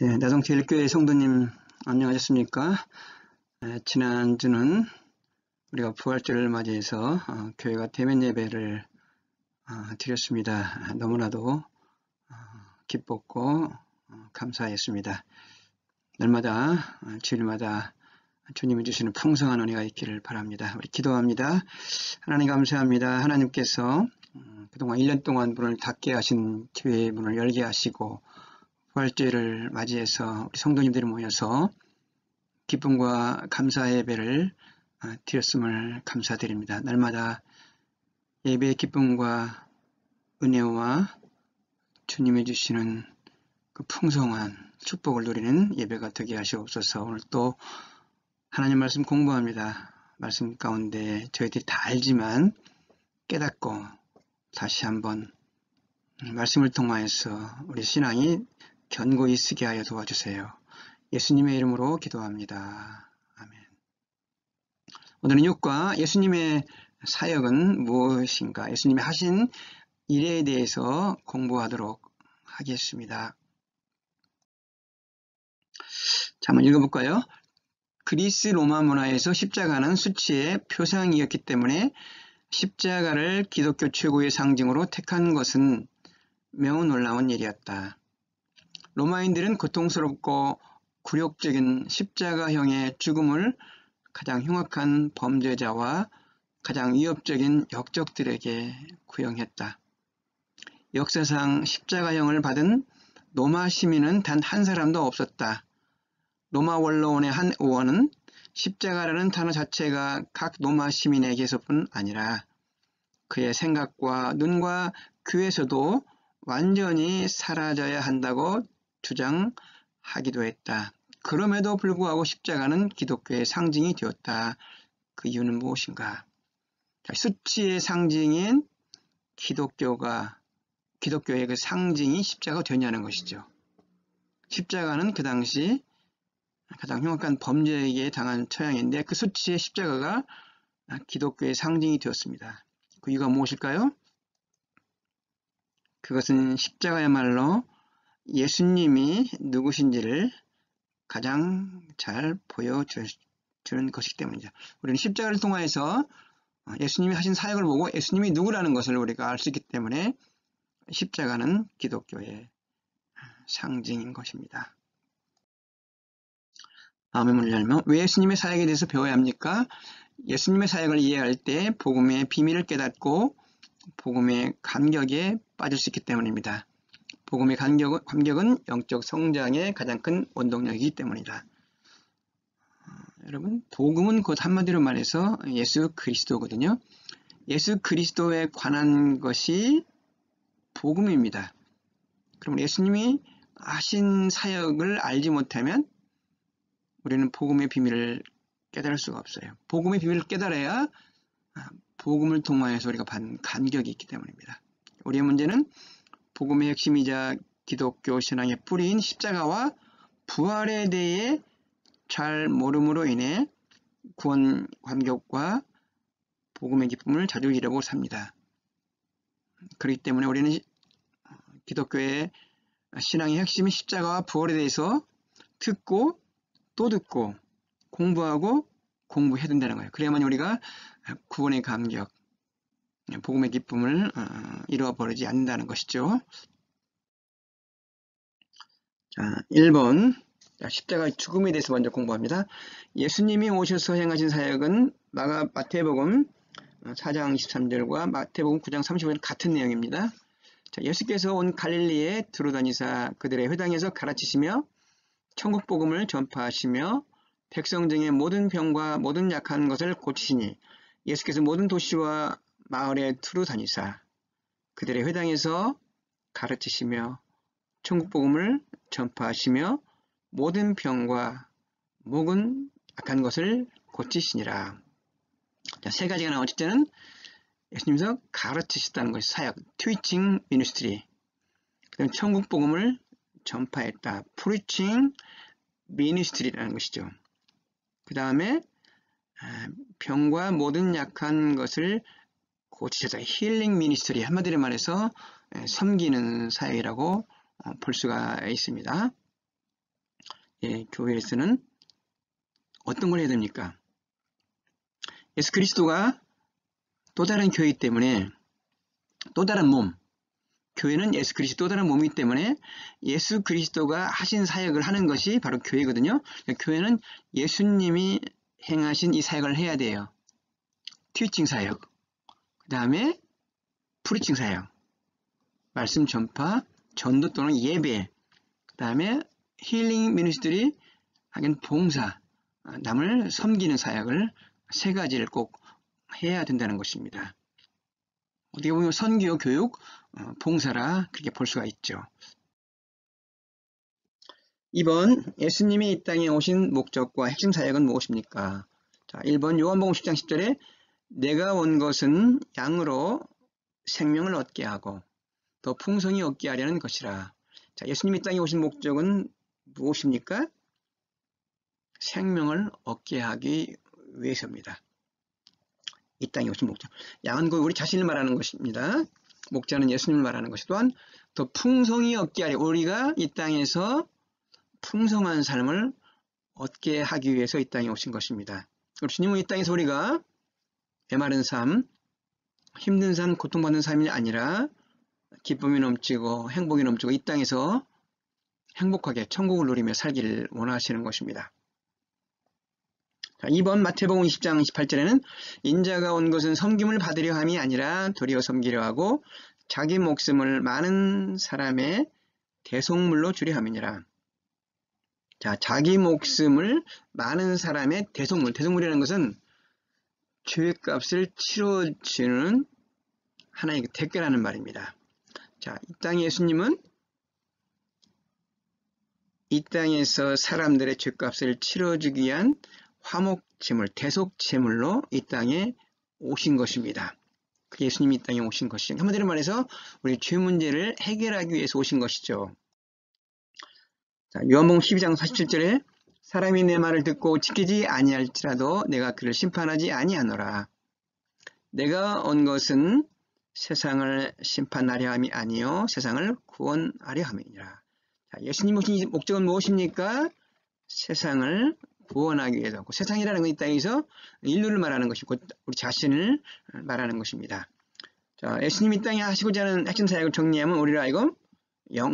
나동제일교회 성도님 안녕하셨습니까? 지난주는 우리가 부활절을 맞이해서 교회가 대면 예배를 드렸습니다. 너무나도 기뻤고 감사했습니다. 날마다 주일마다 주님이 주시는 풍성한 은혜가 있기를 바랍니다. 우리 기도합니다. 하나님 감사합니다. 하나님께서 그동안 1년 동안 문을 닫게 하신 교회의 문을 열게 하시고 부활절을 맞이해서 우리 성도님들이 모여서 기쁨과 감사 예배를 드렸음을 감사드립니다. 날마다 예배의 기쁨과 은혜와 주님이 주시는 그 풍성한 축복을 누리는 예배가 되게 하시옵소서. 오늘 또 하나님 말씀 공부합니다. 말씀 가운데 저희들이 다 알지만 깨닫고 다시 한번 말씀을 통하여서 우리 신앙이 견고히 쓰게 하여 도와주세요. 예수님의 이름으로 기도합니다. 아멘. 오늘은 6과 예수님의 사역은 무엇인가? 예수님이 하신 일에 대해서 공부하도록 하겠습니다. 자, 한번 읽어볼까요? 그리스 로마 문화에서 십자가는 수치의 표상이었기 때문에 십자가를 기독교 최고의 상징으로 택한 것은 매우 놀라운 일이었다. 로마인들은 고통스럽고 굴욕적인 십자가형의 죽음을 가장 흉악한 범죄자와 가장 위협적인 역적들에게 구형했다. 역사상 십자가형을 받은 로마 시민은 단 한 사람도 없었다. 로마 원로원의 한 의원은 십자가라는 단어 자체가 각 로마 시민에게서뿐 아니라 그의 생각과 눈과 귀에서도 완전히 사라져야 한다고 주장하기도 했다. 그럼에도 불구하고 십자가는 기독교의 상징이 되었다. 그 이유는 무엇인가? 수치의 상징인 기독교의 그 상징이 십자가가 되냐는 것이죠. 십자가는 그 당시 가장 흉악한 범죄에게 당한 처형인데 그 수치의 십자가가 기독교의 상징이 되었습니다. 그 이유가 무엇일까요? 그것은 십자가야말로 예수님이 누구신지를 가장 잘 보여주는 것이기 때문이죠. 우리는 십자가를 통해서 예수님이 하신 사역을 보고 예수님이 누구라는 것을 우리가 알 수 있기 때문에 십자가는 기독교의 상징인 것입니다. 다음에 문을 열면 왜 예수님의 사역에 대해서 배워야 합니까? 예수님의 사역을 이해할 때 복음의 비밀을 깨닫고 복음의 감격에 빠질 수 있기 때문입니다. 복음의 감격은 영적 성장의 가장 큰 원동력이기 때문이다. 여러분, 복음은 곧 한마디로 말해서 예수 그리스도거든요. 예수 그리스도에 관한 것이 복음입니다. 그럼 예수님이 하신 사역을 알지 못하면 우리는 복음의 비밀을 깨달을 수가 없어요. 복음의 비밀을 깨달아야 복음을 통하여서 우리가 받는 감격이 있기 때문입니다. 우리의 문제는 복음의 핵심이자 기독교 신앙의 뿌리인 십자가와 부활에 대해 잘 모름으로 인해 구원 감격과 복음의 기쁨을 자주 잃어버리고 삽니다. 그렇기 때문에 우리는 기독교의 신앙의 핵심인 십자가와 부활에 대해서 듣고 또 듣고 공부하고 공부해야 된다는 거예요. 그래야만 우리가 구원의 감격, 복음의 기쁨을 잃어버리지 않는다는 것이죠. 자, 1번 십자가의 죽음에 대해서 먼저 공부합니다. 예수님이 오셔서 행하신 사역은 마태복음 4장 23절과 마태복음 9장 35절 같은 내용입니다. 자, 예수께서 온 갈릴리에 두루다니사 그들의 회당에서 가르치시며 천국 복음을 전파하시며 백성 중에 모든 병과 모든 약한 것을 고치시니 예수께서 모든 도시와 마을에 두루 다니사 그들의 회당에서 가르치시며 천국 복음을 전파하시며 모든 병과 모든 약한 것을 고치시니라. 자, 세 가지가 나온 첫째는 예수님께서 가르치셨다는 것이 사역, teaching ministry. 그다음 천국 복음을 전파했다, preaching ministry라는 것이죠. 그 다음에 병과 모든 약한 것을 고치셨다, healing ministry. 한마디로 말해서 섬기는 사역이라고 볼 수가 있습니다. 교회에서는 어떤 걸 해야 됩니까? 예수 그리스도가 또 다른 교회이기 때문에, 또 다른 몸, 교회는 예수 그리스도 또 다른 몸이기 때문에 예수 그리스도가 하신 사역을 하는 것이 바로 교회거든요. 교회는 예수님이 행하신 이 사역을 해야 돼요. 티칭 사역, 그 다음에 프리칭 사역, 말씀 전파, 전도 또는 예배, 그 다음에 힐링 미니스트리, 하긴 봉사, 남을 섬기는 사역을 세 가지를 꼭 해야 된다는 것입니다. 어떻게 보면 선교, 교육, 봉사라 그렇게 볼 수가 있죠. 2번, 예수님이 이 땅에 오신 목적과 핵심 사역은 무엇입니까? 자, 1번 요한복음 10장 10절에 내가 온 것은 양으로 생명을 얻게 하고 더 풍성히 얻게 하려는 것이라. 자, 예수님이 이 땅에 오신 목적은 무엇입니까? 생명을 얻게 하기 위해서입니다. 이 땅에 오신 목적. 양은 곧 우리 자신을 말하는 것입니다. 목자는 예수님을 말하는 것이, 또한 더 풍성히 얻게 하려, 우리가 이 땅에서 풍성한 삶을 얻게 하기 위해서 이 땅에 오신 것입니다. 주님은 이 땅에서 우리가 메마른 삶, 힘든 삶, 고통받는 삶이 아니라 기쁨이 넘치고 행복이 넘치고 이 땅에서 행복하게 천국을 누리며 살기를 원하시는 것입니다. 자, 2번 마태복음 20장 28절에는 인자가 온 것은 섬김을 받으려 함이 아니라 도리어 섬기려 하고 자기 목숨을 많은 사람의 대속물로 주려 함이니라. 자, 자기 목숨을 많은 사람의 대속물, 대속물이라는 것은 죄값을 치러주는 하나의 대가라는 말입니다. 자, 이 땅에 예수님은 이 땅에서 사람들의 죄값을 치러주기 위한 화목제물, 대속제물로 이 땅에 오신 것입니다. 그 예수님이 이 땅에 오신 것이죠. 한마디로 말해서 우리 죄 문제를 해결하기 위해서 오신 것이죠. 자, 요한복음 12장 47절에 사람이 내 말을 듣고 지키지 아니할지라도 내가 그를 심판하지 아니하노라. 내가 온 것은 세상을 심판하려 함이 아니요 세상을 구원하려 함이니라. 자, 예수님 오신 목적은 무엇입니까? 세상을 구원하기 위해서. 세상이라는 건 이 땅에서 인류를 말하는 것이고 우리 자신을 말하는 것입니다. 자, 예수님이 이 땅에 하시고자 하는 핵심 사역을 정리하면 우리를 하여금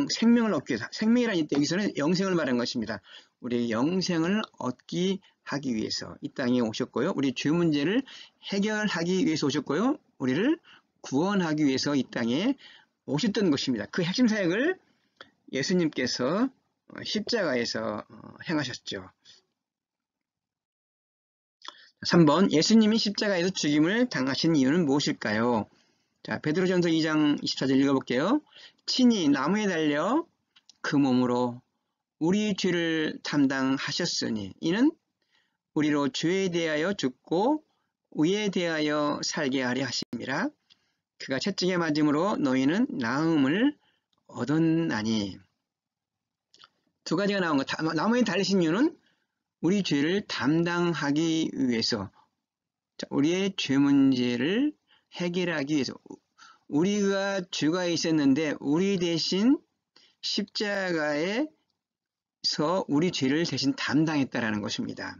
생명을 얻기 위해서, 생명이라는 여기서는 영생을 말하는 것입니다. 우리 영생을 얻기 하기 위해서 이 땅에 오셨고요. 우리 죄 문제를 해결하기 위해서 오셨고요. 우리를 구원하기 위해서 이 땅에 오셨던 것입니다. 그 핵심 사역을 예수님께서 십자가에서 행하셨죠. 3번, 예수님이 십자가에서 죽임을 당하신 이유는 무엇일까요? 자, 베드로전서 2장 24절 읽어볼게요. 친히 나무에 달려 그 몸으로 우리 죄를 담당하셨으니 이는 우리로 죄에 대하여 죽고 의에 대하여 살게 하려 하심이라. 그가 채찍에 맞음으로 너희는 나음을 얻었나니. 두 가지가 나온 것. 나무에 달리신 이유는 우리 죄를 담당하기 위해서, 우리의 죄 문제를 해결하기 위해서. 우리가 죄가 있었는데 우리 대신 십자가에서 우리 죄를 대신 담당했다라는 것입니다.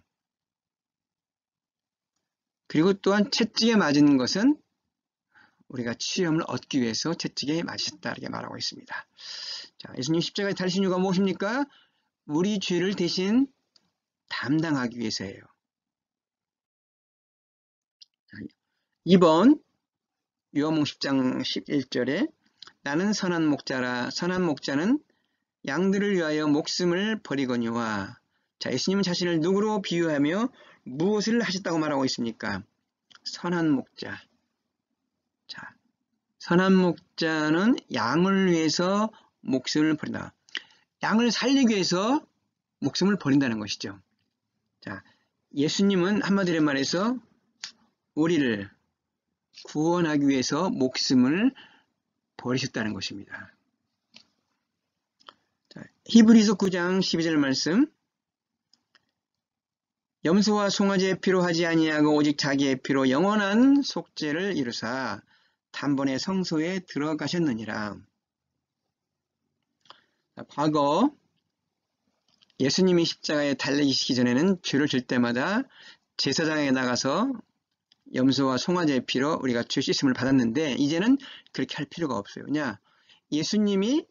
그리고 또한 채찍에 맞은 것은 우리가 치유함을 얻기 위해서 채찍에 맞으셨다 이렇게 말하고 있습니다. 자, 예수님 십자가에 달리신 이유가 무엇입니까? 우리 죄를 대신 담당하기 위해서예요. 2번 요한복음 10장 11절에 나는 선한 목자라. 선한 목자는 양들을 위하여 목숨을 버리거니와. 자, 예수님은 자신을 누구로 비유하며 무엇을 하셨다고 말하고 있습니까? 선한 목자. 자, 선한 목자는 양을 위해서 목숨을 버린다. 양을 살리기 위해서 목숨을 버린다는 것이죠. 자, 예수님은 한마디로 말해서 우리를 구원하기 위해서 목숨을 버리셨다는 것입니다. 자, 히브리서 9장 12절 말씀. 염소와 송아지의 피로 하지 아니하고 오직 자기의 피로 영원한 속죄를 이루사 단번에 성소에 들어가셨느니라. 자, 과거 예수님이 십자가에 달리시기 전에는 죄를 질 때마다 제사장에 나가서 염소와 송아지의 피로 우리가 죄 씻음을 받았는데 이제는 그렇게 할 필요가 없어요. 왜냐? 예수님이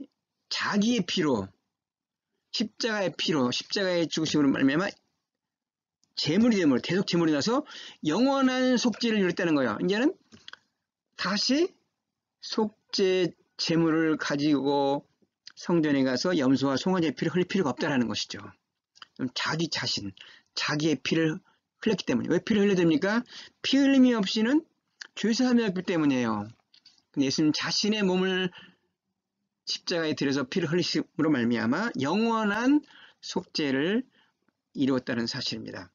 자기의 피로 십자가의 피로 십자가의 죽으심으로 말미암아 제물이 되므로 대속 제물이 나서 영원한 속죄를 이뤘다는 거예요. 이제는 다시 속죄 제물을 가지고 성전에 가서 염소와 송아지의 피를 흘릴 필요가 없다는 것이죠. 자기 자신, 자기의 피를 흘렸기 때문에. 왜 피를 흘려야 됩니까? 피 흘림이 없이는 죄사함이 없기 때문이에요. 예수님 자신의 몸을 십자가에 들여서 피를 흘리심으로 말미암아 영원한 속죄를 이루었다는 사실입니다.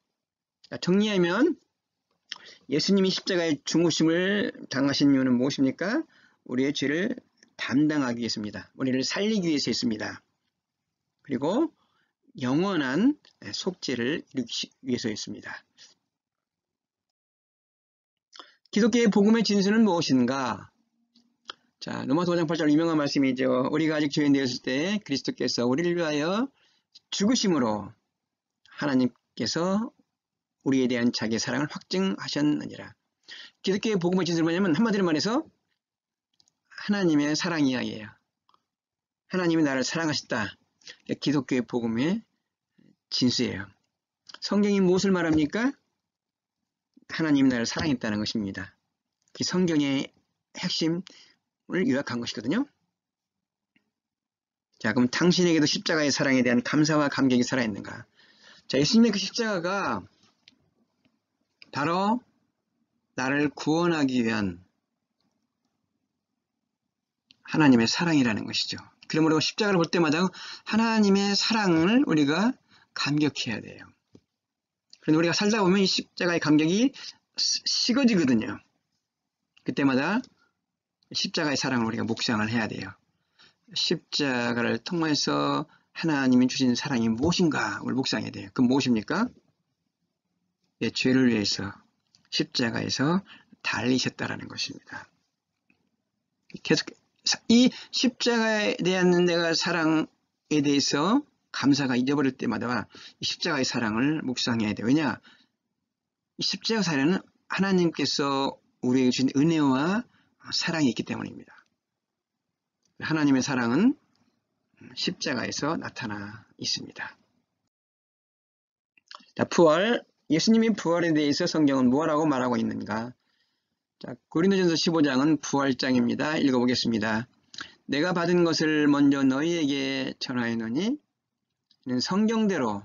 정리하면 예수님이 십자가의 죽으심을 당하신 이유는 무엇입니까? 우리의 죄를 담당하기 위해서입니다. 우리를 살리기 위해서였습니다. 그리고 영원한 속죄를 이루기 위해서였습니다. 기독교의 복음의 진수는 무엇인가? 자, 로마서 5장 8절 유명한 말씀이죠. 우리가 아직 죄인 되었을 때 그리스도께서 우리를 위하여 죽으심으로 하나님께서 우리에 대한 자기의 사랑을 확증하셨느니라. 기독교의 복음의 진수는 뭐냐면 한마디로 말해서 하나님의 사랑 이야기예요. 하나님이 나를 사랑하셨다. 기독교의 복음의 진수예요. 성경이 무엇을 말합니까? 하나님이 나를 사랑했다는 것입니다. 그 성경의 핵심을 요약한 것이거든요. 자, 그럼 당신에게도 십자가의 사랑에 대한 감사와 감격이 살아있는가? 자, 예수님의 그 십자가가 바로 나를 구원하기 위한 하나님의 사랑이라는 것이죠. 그러므로 십자가를 볼 때마다 하나님의 사랑을 우리가 감격해야 돼요. 그런데 우리가 살다 보면 이 십자가의 감격이 식어지거든요. 그때마다 십자가의 사랑을 우리가 묵상을 해야 돼요. 십자가를 통해서 하나님이 주신 사랑이 무엇인가 를 묵상해야 돼요. 그럼 무엇입니까? 내 죄를 위해서 십자가에서 달리셨다라는 것입니다. 계속 이 십자가에 대한 내가 사랑에 대해서 감사가 잊어버릴 때마다 이 십자가의 사랑을 묵상해야 돼요. 왜냐? 이 십자가 사랑은 하나님께서 우리에게 주신 은혜와 사랑이 있기 때문입니다. 하나님의 사랑은 십자가에서 나타나 있습니다. 자, 부활. 예수님의 부활에 대해서 성경은 무엇라고 말하고 있는가? 자, 고린도전서 15장은 부활장입니다. 읽어보겠습니다. 내가 받은 것을 먼저 너희에게 전하였노니 이는 성경대로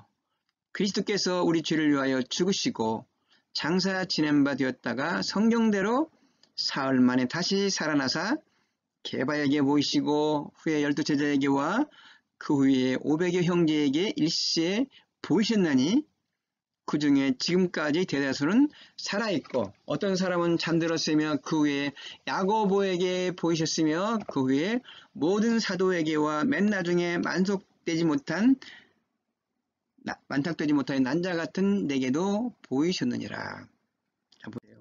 그리스도께서 우리 죄를 위하여 죽으시고 장사 지낸 바 되었다가 성경대로 사흘 만에 다시 살아나사 게바에게 보이시고 후에 12제자에게와 그 후에 500여 형제에게 일시에 보이셨나니 그 중에 지금까지 대다수는 살아있고 어떤 사람은 잠들었으며 그 후에 야고보에게 보이셨으며 그 후에 모든 사도에게와 맨 나중에 만탁되지 못한 난자 같은 내게도 보이셨느니라. 자, 보세요.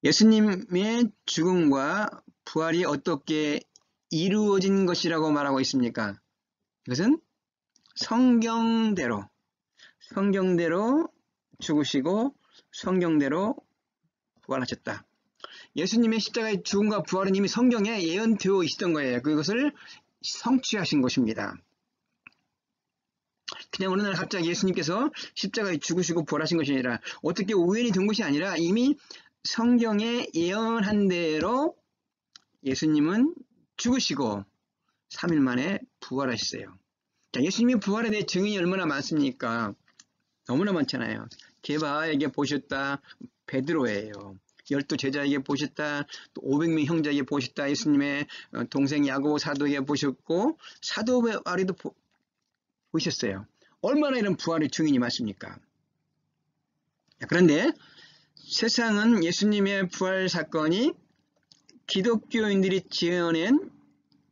예수님의 죽음과 부활이 어떻게 이루어진 것이라고 말하고 있습니까? 이것은 성경대로 죽으시고 성경대로 부활하셨다. 예수님의 십자가의 죽음과 부활은 이미 성경에 예언되어 있었던 거예요. 그것을 성취하신 것입니다. 그냥 어느 날 갑자기 예수님께서 십자가에 죽으시고 부활하신 것이 아니라 어떻게 우연히 된 것이 아니라 이미 성경에 예언한 대로 예수님은 죽으시고 3일 만에 부활하셨어요. 자, 예수님의 부활에 대해 증인이 얼마나 많습니까? 너무나 많잖아요. 게바에게 보셨다. 베드로예요. 12제자에게 보셨다. 또 500명 형제에게 보셨다. 예수님의 동생 야고보 사도에게 보셨고 사도 바울에도 보셨어요. 얼마나 이런 부활의 증인이 많습니까? 그런데 세상은 예수님의 부활 사건이 기독교인들이 지어낸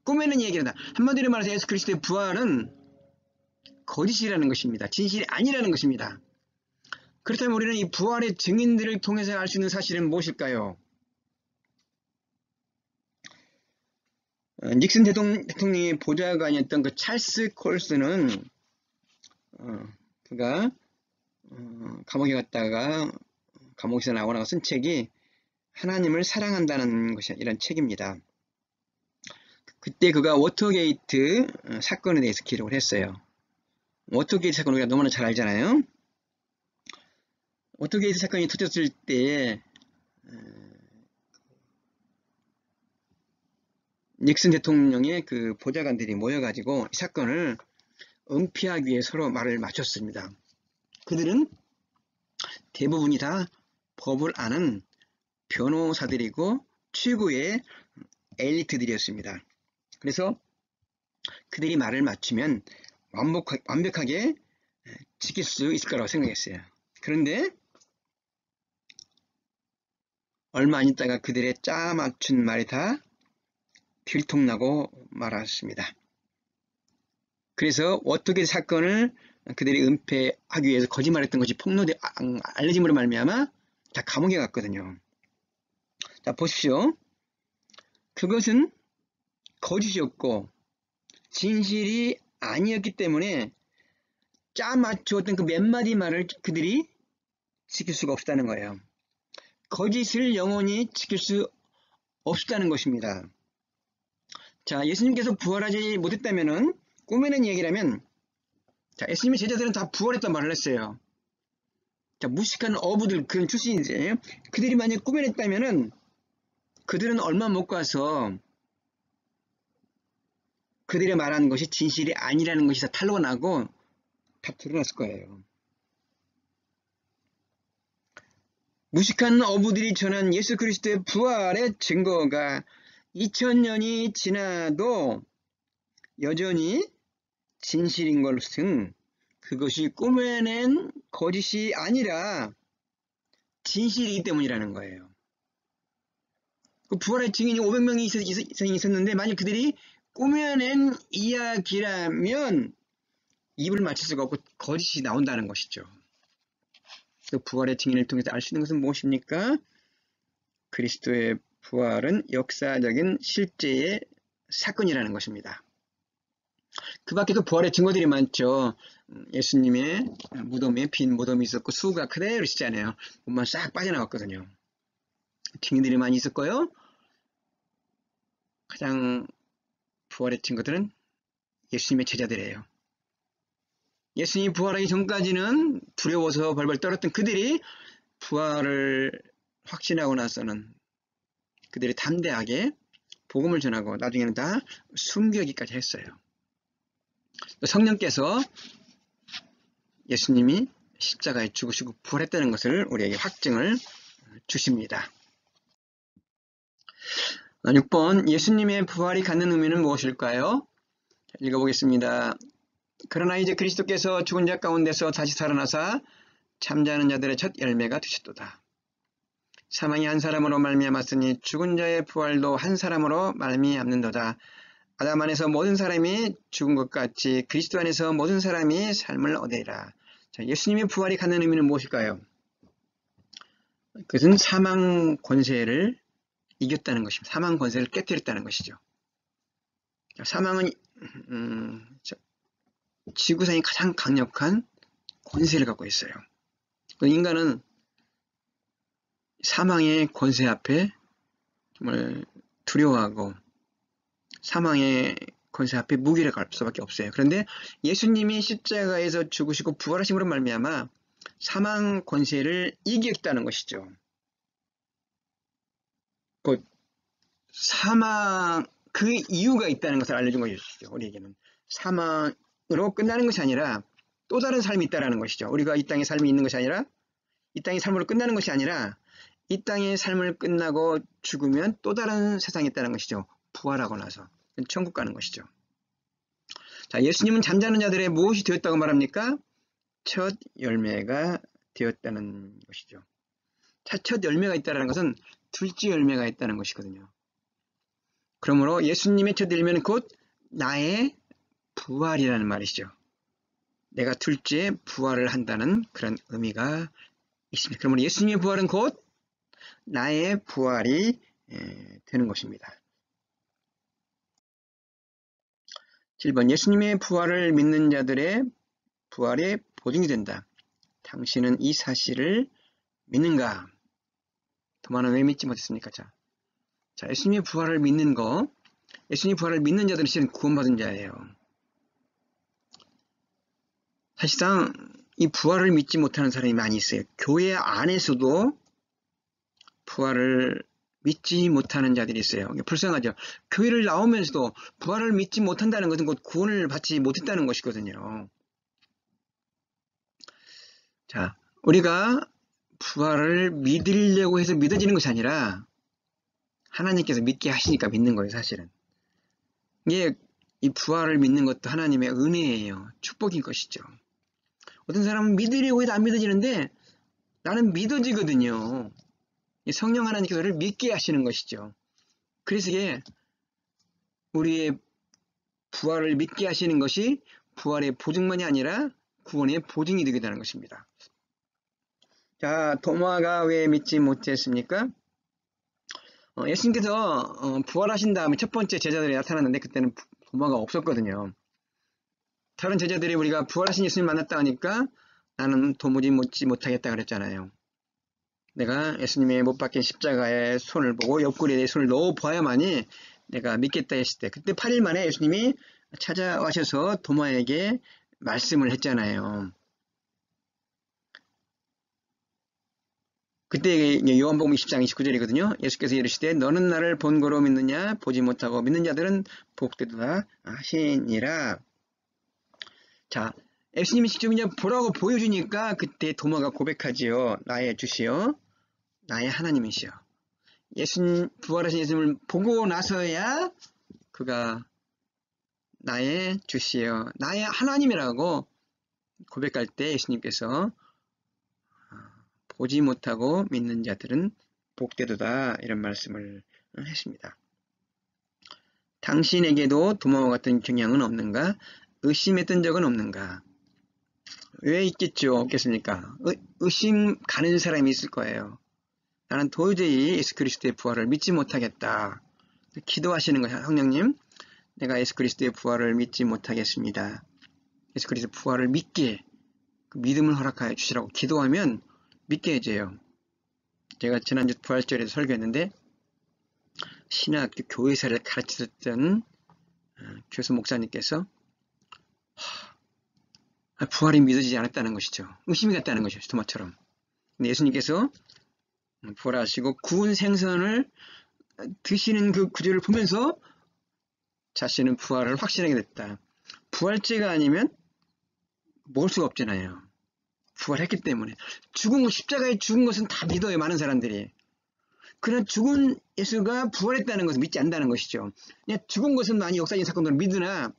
꾸며낸 얘기다. 한마디로 말해서 예수 그리스도의 부활은 거짓이라는 것입니다. 진실이 아니라는 것입니다. 그렇다면 우리는 이 부활의 증인들을 통해서 알 수 있는 사실은 무엇일까요? 닉슨 대통령의 보좌관이었던 그 찰스 콜슨은 그가 감옥에 갔다가 감옥에서 나오고 쓴 책이 하나님을 사랑한다는 것이 이런 책입니다. 그때 그가 워터게이트 사건에 대해서 기록을 했어요. 워터게이트 사건 우리가 너무나 잘 알잖아요. 워터게이트 사건이 터졌을 때 닉슨 대통령의 그 보좌관들이 모여가지고 이 사건을 은폐하기 위해 서로 말을 맞췄습니다. 그들은 대부분이 다 법을 아는 변호사들이고 최고의 엘리트들이었습니다. 그래서 그들이 말을 맞추면 완벽하게 지킬 수 있을 거라고 생각했어요. 그런데 얼마 안 있다가 그들의 짜맞춘 말이 다 들통나고 말았습니다. 그래서 어떻게 사건을 그들이 은폐하기 위해서 거짓말했던 것이 알려짐으로 말미암아 다 감옥에 갔거든요. 자, 보십시오. 그것은 거짓이었고 진실이 아니었기 때문에 짜맞추었던 그 몇 마디 말을 그들이 지킬 수가 없다는 거예요. 거짓을 영원히 지킬 수 없다는 것입니다. 자, 예수님께서 부활하지 못했다면은 꾸며낸 얘기라면, 자, 예수님의 제자들은 다 부활했단 말을 했어요. 자, 무식한 어부들, 그런 출신이지. 그들이 만약 꾸며냈다면은 그들은 얼마 못 가서 그들이 말하는 것이 진실이 아니라는 것이 다 탄로가 나고 다 드러났을 거예요. 무식한 어부들이 전한 예수 그리스도의 부활의 증거가 2000년이 지나도 여전히 진실인 것은 그것이 꾸며낸 거짓이 아니라 진실이기 때문이라는 거예요. 그 부활의 증인이 500명이 이상이 있었는데 만약 그들이 꾸며낸 이야기라면 입을 맞출 수가 없고 거짓이 나온다는 것이죠. 그 부활의 증인을 통해서 알 수 있는 것은 무엇입니까? 그리스도의 부활은 역사적인 실제의 사건이라는 것입니다. 그 밖에도 부활의 증거들이 많죠. 예수님의 무덤에 빈 무덤이 있었고 수가 그대로 있잖아요. 몸만 싹 빠져나왔거든요. 증인들이 많이 있었고요. 가장 부활의 증거들은 예수님의 제자들이에요. 예수님이 부활하기 전까지는 두려워서 벌벌 떨었던 그들이 부활을 확신하고 나서는 그들이 담대하게 복음을 전하고 나중에는 다 순교하기까지 했어요. 성령께서 예수님이 십자가에 죽으시고 부활했다는 것을 우리에게 확증을 주십니다. 6번 예수님의 부활이 갖는 의미는 무엇일까요? 읽어보겠습니다. 그러나 이제 그리스도께서 죽은 자 가운데서 다시 살아나사 잠자는 자들의 첫 열매가 되셨도다. 사망이 한 사람으로 말미암았으니 죽은 자의 부활도 한 사람으로 말미암는도다. 아담 안에서 모든 사람이 죽은 것 같이 그리스도 안에서 모든 사람이 삶을 얻으리라. 자, 예수님의 부활이 갖는 의미는 무엇일까요? 그것은 사망 권세를 이겼다는 것입니다. 사망 권세를 깨뜨렸다는 것이죠. 사망은 지구상이 가장 강력한 권세를 갖고 있어요. 인간은 사망의 권세 앞에 정말 두려워하고 사망의 권세 앞에 무기를 갈 수밖에 없어요. 그런데 예수님이 십자가에서 죽으시고 부활하심으로 말미암아 사망 권세를 이겼다는 것이죠. 곧 사망 그 이유가 있다는 것을 알려준 것이죠. 우리에게는 사망으로 끝나는 것이 아니라 또 다른 삶이 있다는 것이죠. 우리가 이 땅의 삶이 있는 것이 아니라 이 땅의 삶으로 끝나는 것이 아니라 이 땅의 삶을 끝나고 죽으면 또 다른 세상이 있다는 것이죠. 부활하고 나서 천국 가는 것이죠. 자, 예수님은 잠자는 자들의 무엇이 되었다고 말합니까? 첫 열매가 되었다는 것이죠. 첫 열매가 있다는 것은 둘째 열매가 있다는 것이거든요. 그러므로 예수님의 첫 열매는 곧 나의 부활이라는 말이죠. 내가 둘째 부활을 한다는 그런 의미가 있습니다. 그러므로 예수님의 부활은 곧 나의 부활이 되는 것입니다. 7번 예수님의 부활을 믿는 자들의 부활의 보증이 된다. 당신은 이 사실을 믿는가? 도마는 왜 믿지 못했습니까? 자, 예수님의 부활을 믿는 거, 예수님의 부활을 믿는 자들은 실은 구원받은 자예요. 사실상 이 부활을 믿지 못하는 사람이 많이 있어요. 교회 안에서도 부활을 믿지 못하는 자들이 있어요. 불쌍하죠. 교회를 나오면서도 부활을 믿지 못한다는 것은 곧 구원을 받지 못했다는 것이거든요. 자, 우리가 부활을 믿으려고 해서 믿어지는 것이 아니라 하나님께서 믿게 하시니까 믿는 거예요, 사실은. 이게 이 부활을 믿는 것도 하나님의 은혜예요. 축복인 것이죠. 어떤 사람은 믿으려고 해도 안 믿어지는데 나는 믿어지거든요. 성령 하나님께서 저를 믿게 하시는 것이죠. 그래서 이게 우리의 부활을 믿게 하시는 것이 부활의 보증만이 아니라 구원의 보증이 되게 되는 것입니다. 자, 도마가 왜 믿지 못했습니까? 예수님께서 부활하신 다음에 첫 번째 제자들이 나타났는데 그때는 도마가 없었거든요. 다른 제자들이 우리가 부활하신 예수님 만났다 하니까 나는 도무지 믿지 못하겠다 그랬잖아요. 내가 예수님의 못 박힌 십자가에 손을 보고 옆구리에 손을 넣어 봐야만이 내가 믿겠다 했을 때, 그때 8일 만에 예수님이 찾아와셔서 도마에게 말씀을 했잖아요. 그때 요한복음 20장 29절이거든요. 예수께서 이르시되 너는 나를 본거로 믿느냐? 보지 못하고 믿는 자들은 복되도다 하시니라. 자, 예수님이 직접 이제 보라고 보여주니까 그때 도마가 고백하지요. 나의 주시여, 나의 하나님이시여. 예수님, 부활하신 예수님을 보고 나서야 그가 나의 주시여, 나의 하나님이라고 고백할 때 예수님께서 보지 못하고 믿는 자들은 복되도다 이런 말씀을 했습니다. 당신에게도 도마와 같은 경향은 없는가? 의심했던 적은 없는가? 왜 있겠죠? 없겠습니까? 의심 가는 사람이 있을 거예요. 나는 도저히 예수 그리스도의 부활을 믿지 못하겠다. 기도하시는 거예요. 성령님, 내가 예수 그리스도의 부활을 믿지 못하겠습니다. 예수 그리스도의 부활을 믿게, 그 믿음을 허락하여 주시라고 기도하면 믿게 해줘요. 제가 지난주 부활절에도 설교했는데 신학교 교회사를 가르치셨던 교수 목사님께서 부활이 믿어지지 않았다는 것이죠. 의심이 갔다는 것이죠. 도마처럼. 근데 예수님께서 부활하시고 구운 생선을 드시는 그 구절을 보면서 자신은 부활을 확신하게 됐다. 부활죄가 아니면 먹을 수가 없잖아요. 부활했기 때문에. 십자가에 죽은 것은 다 믿어요. 많은 사람들이. 그러나 죽은 예수가 부활했다는 것을 믿지 않는다는 것이죠. 그냥 죽은 것은 많이 역사적인 사건으로 믿으나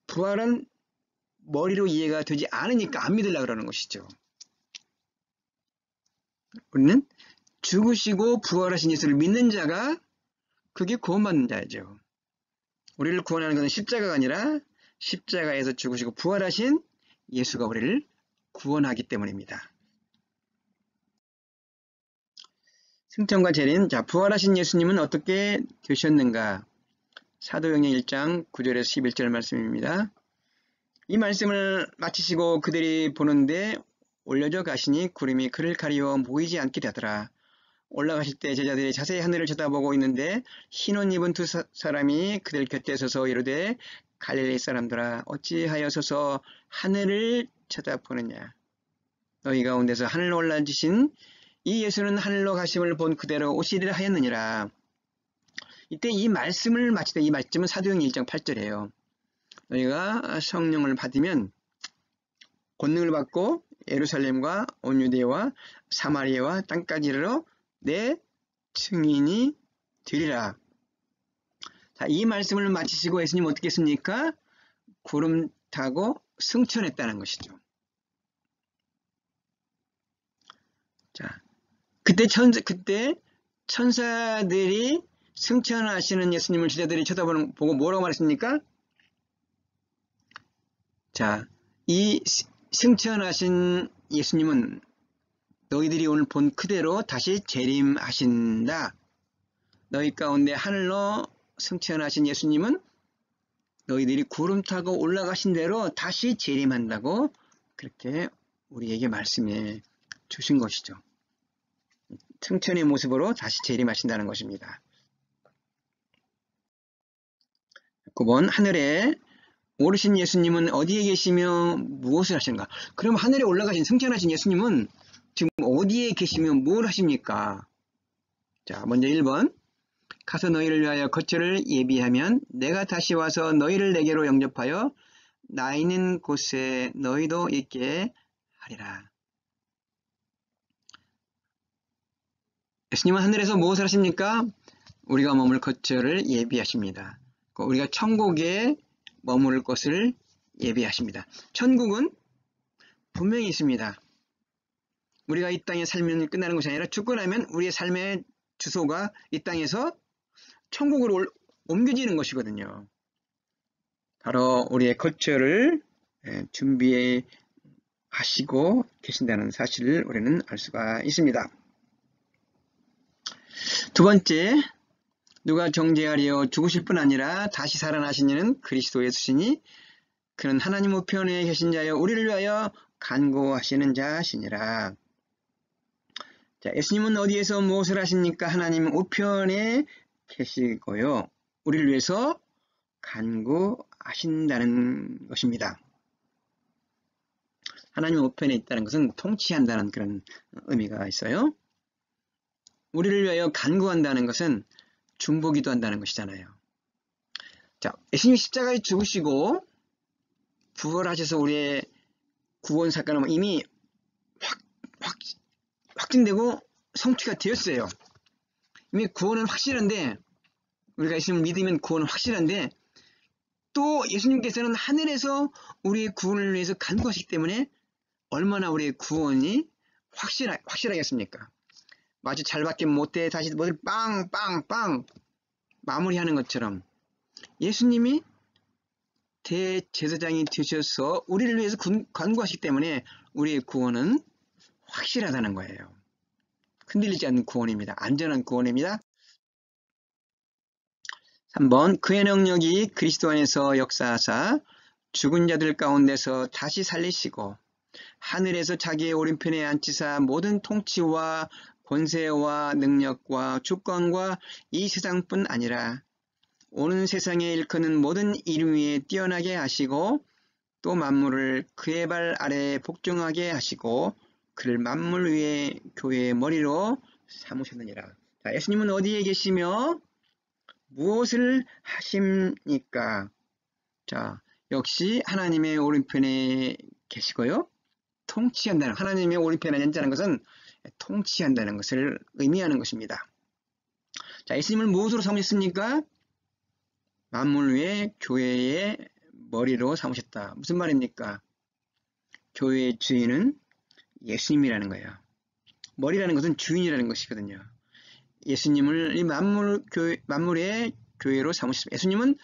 부활은 머리로 이해가 되지 않으니까 안 믿으려고 그러는 것이죠. 우리는 죽으시고 부활하신 예수를 믿는 자가 그게 구원받는 자이죠. 우리를 구원하는 것은 십자가가 아니라 십자가에서 죽으시고 부활하신 예수가 우리를 구원하기 때문입니다. 승천과 재림. 자, 부활하신 예수님은 어떻게 되셨는가? 사도행전 1장 9절에서 11절 말씀입니다. 이 말씀을 마치시고 그들이 보는데 올려져 가시니 구름이 그를 가리워 보이지 않게 되더라. 올라가실 때 제자들이 자세히 하늘을 쳐다보고 있는데 흰 옷 입은 두 사람이 그들 곁에 서서 이르되 갈릴리 사람들아 어찌하여 서서 하늘을 쳐다보느냐. 너희 가운데서 하늘로 올라지신 이 예수는 하늘로 가심을 본 그대로 오시리라 하였느니라. 이때 이 말씀을 마칠 때 이 말씀은 사도행전 1장 8절이에요. 너희가 성령을 받으면 권능을 받고 예루살렘과 온 유대와 사마리아와 땅까지 이르러 내 증인이 되리라. 자, 이 말씀을 마치시고 예수님 어떻게 했습니까? 구름 타고 승천했다는 것이죠. 자, 그때 천사들이 승천하시는 예수님을 제자들이 쳐다보고 뭐라고 말했습니까? 자, 이 승천하신 예수님은 너희들이 오늘 본 그대로 다시 재림하신다. 너희 가운데 하늘로 승천하신 예수님은 너희들이 구름 타고 올라가신 대로 다시 재림한다고 그렇게 우리에게 말씀해 주신 것이죠. 승천의 모습으로 다시 재림하신다는 것입니다. 9번 하늘에 오르신 예수님은 어디에 계시며 무엇을 하시는가? 그럼 하늘에 올라가신 승천하신 예수님은 지금 어디에 계시며 뭘 하십니까? 자, 먼저 1번 가서 너희를 위하여 거처를 예비하면 내가 다시 와서 너희를 내게로 영접하여 나 있는 곳에 너희도 있게 하리라. 예수님은 하늘에서 무엇을 하십니까? 우리가 머물 거처를 예비하십니다. 우리가 천국에 머무를 것을 예비하십니다. 천국은 분명히 있습니다. 우리가 이 땅에 살면 끝나는 것이 아니라 죽고 나면 우리의 삶의 주소가 이 땅에서 천국으로 옮겨지는 것이거든요. 바로 우리의 거처를 준비하시고 계신다는 사실을 우리는 알 수가 있습니다. 두 번째, 누가 정죄하려 죽으실 뿐 아니라 다시 살아나신 이는 그리스도 예수시니 그는 하나님 우편에 계신 자여 우리를 위하여 간구하시는 자시니라. 자, 예수님은 어디에서 무엇을 하십니까? 하나님 우편에 계시고요. 우리를 위해서 간구하신다는 것입니다. 하나님 우편에 있다는 것은 통치한다는 그런 의미가 있어요. 우리를 위하여 간구한다는 것은 중보기도 한다는 것이잖아요. 자, 예수님이 십자가에 죽으시고 부활하셔서 우리의 구원 사건은 이미 확증되고 성취가 되었어요. 이미 구원은 확실한데, 우리가 예수님을 믿으면 구원은 확실한데, 또 예수님께서는 하늘에서 우리의 구원을 위해서 간구하시기 때문에 얼마나 우리의 구원이 확실하겠습니까? 마치 잘밖에 못해 다시 뭐를 빵빵빵 마무리하는 것처럼 예수님이 대제사장이 되셔서 우리를 위해서 간구하시기 때문에 우리의 구원은 확실하다는 거예요. 흔들리지 않는 구원입니다. 안전한 구원입니다. 3번 그의 능력이 그리스도 안에서 역사하사 죽은 자들 가운데서 다시 살리시고 하늘에서 자기의 오른편에 앉히사 모든 통치와 권세와 능력과 주권과 이 세상뿐 아니라 오는 세상에 일컫는 모든 이름 위에 뛰어나게 하시고 또 만물을 그의 발 아래에 복종하게 하시고 그를 만물 위에 교회의 머리로 삼으셨느니라. 자, 예수님은 어디에 계시며 무엇을 하십니까? 자, 역시 하나님의 오른편에 계시고요. 통치한다는, 하나님의 오른편에 앉는다는 것은 통치한다는 것을 의미하는 것입니다. 자, 예수님을 무엇으로 삼으셨습니까? 만물 위에 교회의 머리로 삼으셨다. 무슨 말입니까? 교회의 주인은 예수님이라는 거예요. 머리라는 것은 주인이라는 것이거든요. 예수님을 이 만물의 교회로 삼으셨습니다. 예수님은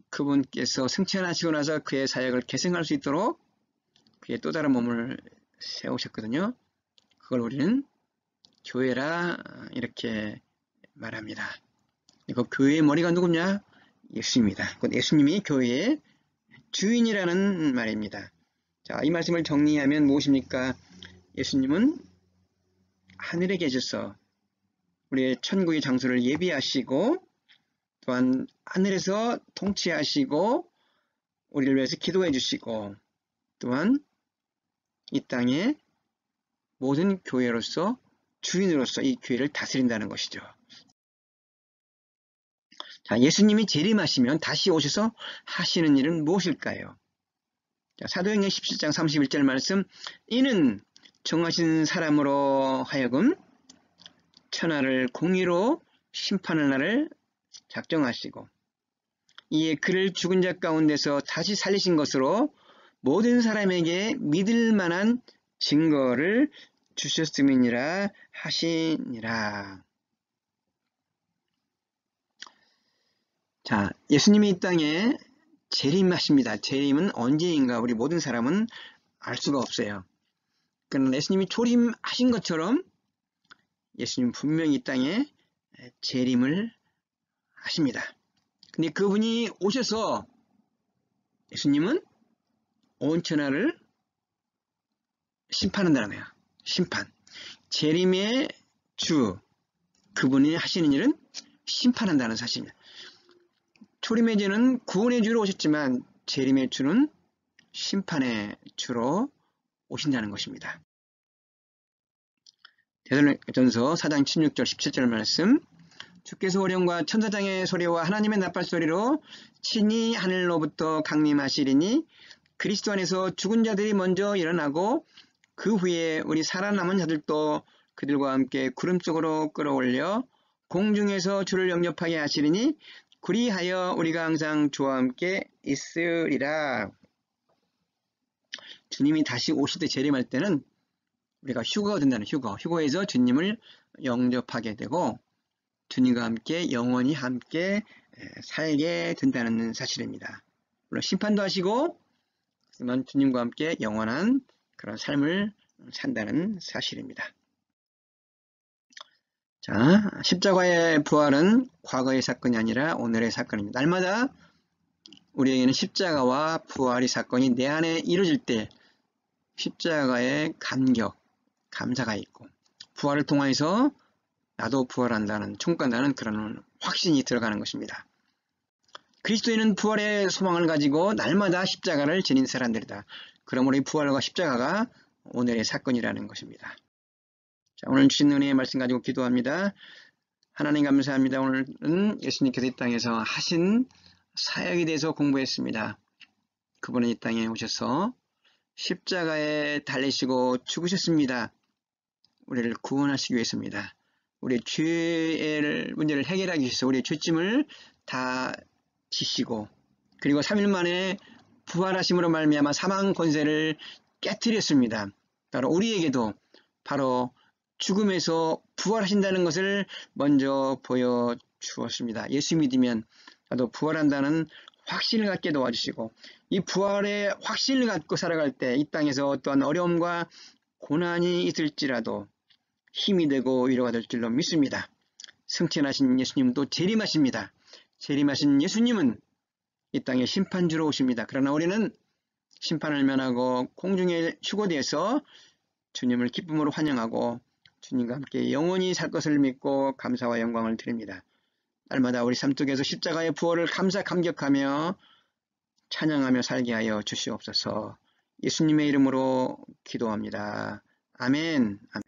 그분께서 승천하시고 나서 그의 사역을 계승할 수 있도록 그의 또 다른 몸을 세우셨거든요. 그걸 우리는 교회라 이렇게 말합니다. 그 교회의 머리가 누구냐? 예수입니다. 예수님이 교회의 주인이라는 말입니다. 자, 이 말씀을 정리하면 무엇입니까? 예수님은 하늘에 계셔서 우리의 천국의 장소를 예비하시고 또한 하늘에서 통치하시고 우리를 위해서 기도해 주시고 또한 이 땅에 모든 교회로서 주인으로서 이 교회를 다스린다는 것이죠. 자, 예수님이 재림하시면 다시 오셔서 하시는 일은 무엇일까요? 자, 사도행전 17장 31절 말씀, 이는 정하신 사람으로 하여금 천하를 공의로 심판할 날을 작정하시고 이에 그를 죽은 자 가운데서 다시 살리신 것으로 모든 사람에게 믿을 만한 증거를 주셨음이니라 하시니라. 자, 예수님이 이 땅에 재림하십니다. 재림은 언제인가 우리 모든 사람은 알 수가 없어요. 그러나 예수님이 초림하신 것처럼 예수님 분명히 이 땅에 재림을 하십니다. 근데 그분이 오셔서 예수님은 온 천하를 심판한다는 거예요. 심판. 재림의 주, 그분이 하시는 일은 심판한다는 사실입니다. 초림의 주는 구원의 주로 오셨지만 재림의 주는 심판의 주로 오신다는 것입니다. 데살로니가전서 4장 16절 17절 말씀, 주께서 오령과 천사장의 소리와 하나님의 나팔 소리로 친히 하늘로부터 강림하시리니 그리스도 안에서 죽은 자들이 먼저 일어나고 그 후에 우리 살아남은 자들도 그들과 함께 구름 속으로 끌어올려 공중에서 주를 영접하게 하시리니 그리하여 우리가 항상 주와 함께 있으리라. 주님이 다시 오실 때 재림할 때는 우리가 휴거가 된다는 휴거에서 주님을 영접하게 되고 주님과 함께 영원히 함께 살게 된다는 사실입니다. 물론 심판도 하시고 하지만 주님과 함께 영원한 그런 삶을 산다는 사실입니다. 자, 십자가의 부활은 과거의 사건이 아니라 오늘의 사건입니다. 날마다 우리에게는 십자가와 부활의 사건이 내 안에 이루어질 때 십자가의 감격, 감사가 있고 부활을 통해서 나도 부활한다는, 천국 간다는 그런 확신이 들어가는 것입니다. 그리스도인은 부활의 소망을 가지고 날마다 십자가를 지닌 사람들이다. 그러므로 이 부활과 십자가가 오늘의 사건이라는 것입니다. 자, 오늘 주신 은혜의 말씀 가지고 기도합니다. 하나님 감사합니다. 오늘은 예수님께서 이 땅에서 하신 사역에 대해서 공부했습니다. 그분은 이 땅에 오셔서 십자가에 달리시고 죽으셨습니다. 우리를 구원하시기 위해서입니다. 우리의 죄의 문제를 해결하기 위해서 우리의 죄짐을 다 지시고 그리고 3일 만에 부활하심으로 말미암아 사망 권세를 깨뜨렸습니다. 바로 우리에게도 바로 죽음에서 부활하신다는 것을 먼저 보여주었습니다. 예수 믿으면 나도 부활한다는 확신을 갖게 도와주시고 이 부활의 확신을 갖고 살아갈 때 이 땅에서 어떠한 어려움과 고난이 있을지라도 힘이 되고 위로가 될 줄로 믿습니다. 승천하신 예수님도 재림하십니다. 재림하신 예수님은 이 땅에 심판주로 오십니다. 그러나 우리는 심판을 면하고 공중에 휴거되어서 주님을 기쁨으로 환영하고 주님과 함께 영원히 살 것을 믿고 감사와 영광을 드립니다. 날마다 우리 삶 속에서 십자가의 부활을 감격하며 찬양하며 살게 하여 주시옵소서. 예수님의 이름으로 기도합니다. 아멘. 아멘.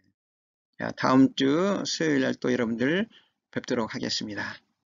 자, 다음 주 수요일 날 또 여러분들 뵙도록 하겠습니다.